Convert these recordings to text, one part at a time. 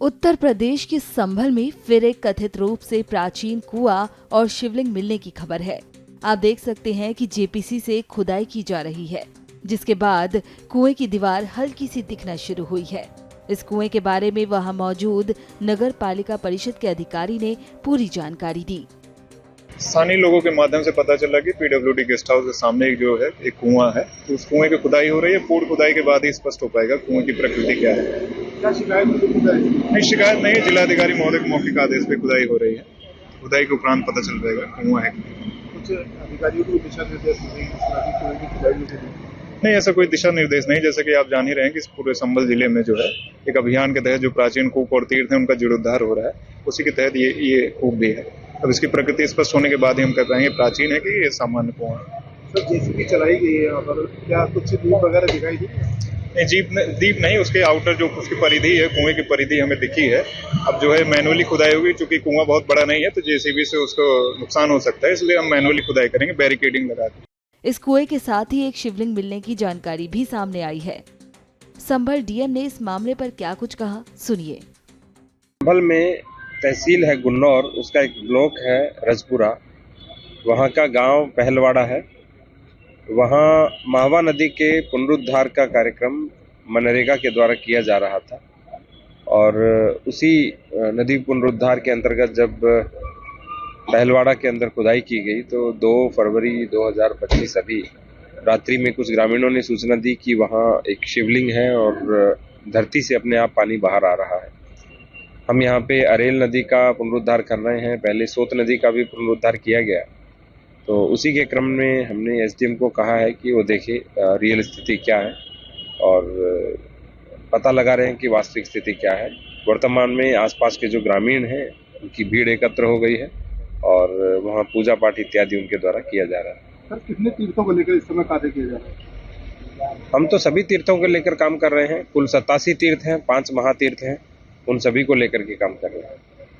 उत्तर प्रदेश के संभल में फिर एक कथित रूप से प्राचीन कुआं और शिवलिंग मिलने की खबर है। आप देख सकते हैं कि जेपीसी से खुदाई की जा रही है, जिसके बाद कुएं की दीवार हल्की सी दिखना शुरू हुई है। इस कुएं के बारे में वहां मौजूद नगर पालिका परिषद के अधिकारी ने पूरी जानकारी दी। स्थानीय लोगों के माध्यम से पता चला कि पीडब्ल्यूडी गेस्ट हाउस के सामने एक कुआं है, तो उस कुएं की खुदाई हो रही है। पूर्ण खुदाई के बाद ही स्पष्ट हो पाएगा कुएं की प्रकृति क्या है। क्या शिकायत नहीं? शिकायत नहीं, जिलाधिकारी महोदय के मौखिक आदेश पे खुदाई हो रही है। खुदाई के उपरांत पता चल जाएगा कुआं है। कुछ अधिकारियों को दिशा निर्देश नहीं, ऐसा कोई दिशा निर्देश नहीं। जैसे कि आप जान ही रहे हैं कि इस पूरे संभल जिले में जो है एक अभियान के तहत जो प्राचीन कूप और तीर्थ है उनका जीर्णोद्धार हो रहा है, उसी के तहत ये कूप भी है। अब इसकी प्रकृति स्पष्ट होने के बाद ही हम कह पाएंगे प्राचीन है कि ये सामान्य कुआं है। सर, जेसीबी चलाई गई है यहाँ पर, क्या कुछ दीप वगैरह दिखाई दी? नहीं, दीप नहीं, उसके आउटर जो उसकी परिधि है, कुएं की परिधि हमें दिखी है। अब जो है मैनुअली खुदाई होगी, चूंकि कुआं बहुत बड़ा नहीं है तो जेसीबी से उसको नुकसान हो सकता है, इसलिए हम मैनुअली खुदाई करेंगे बैरिकेडिंग लगा के। इस कुएं के साथ ही एक शिवलिंग मिलने की जानकारी भी सामने आई है। संभल डीएम ने इस मामले पर क्या कुछ कहा, सुनिए। संभल में तहसील है गुन्नौर, उसका एक ब्लॉक है रजपुरा, वहाँ का गांव पहलवाड़ा है। वहाँ माहवा नदी के पुनरुद्धार का कार्यक्रम मनरेगा के द्वारा किया जा रहा था और उसी नदी पुनरुद्धार के अंतर्गत जब पहलवाड़ा के अंदर खुदाई की गई तो 2 फरवरी 2025 अभी रात्रि में कुछ ग्रामीणों ने सूचना दी कि वहाँ एक शिवलिंग है और धरती से अपने आप पानी बाहर आ रहा है। हम यहाँ पे अरेल नदी का पुनरुद्धार कर रहे हैं, पहले सोत नदी का भी पुनरुद्धार किया गया, तो उसी के क्रम में हमने एसडीएम को कहा है कि वो देखे रियल स्थिति क्या है और पता लगा रहे हैं कि वास्तविक स्थिति क्या है। वर्तमान में आसपास के जो ग्रामीण हैं उनकी भीड़ एकत्र हो गई है और वहाँ पूजा पाठ इत्यादि उनके द्वारा किया जा रहा है। सर, कितने तीर्थों को लेकर इस समय कार्य किया जा रहा है? हम तो सभी तीर्थों को लेकर काम कर रहे हैं। कुल 87 तीर्थ हैं, 5 महातीर्थ हैं, उन सभी को लेकर के काम कर रहे हैं।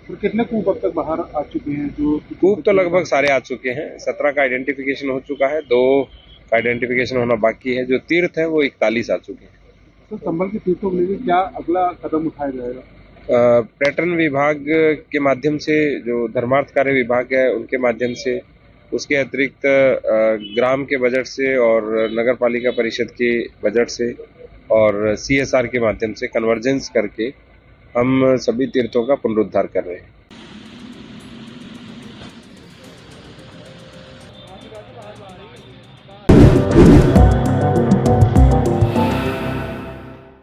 तो कितने कूप अब तक बाहर आ चुके हैं? जो कूप तो लगभग सारे आ चुके हैं। 17 का आइडेंटिफिकेशन हो चुका है, 2 का आइडेंटिफिकेशन होना बाकी है। जो तीर्थ है वो 41 आ चुके हैं। तो संभल के तीर्थों को लेकर क्या अगला कदम उठाया जाएगा? पर्यटन विभाग के माध्यम से, जो धर्मार्थ कार्य विभाग है उनके माध्यम से, उसके अतिरिक्त ग्राम के बजट से और नगर पालिका परिषद के बजट से और CSR के माध्यम से कन्वर्जेंस करके हम सभी तीर्थों का पुनरुद्धार कर रहे हैं।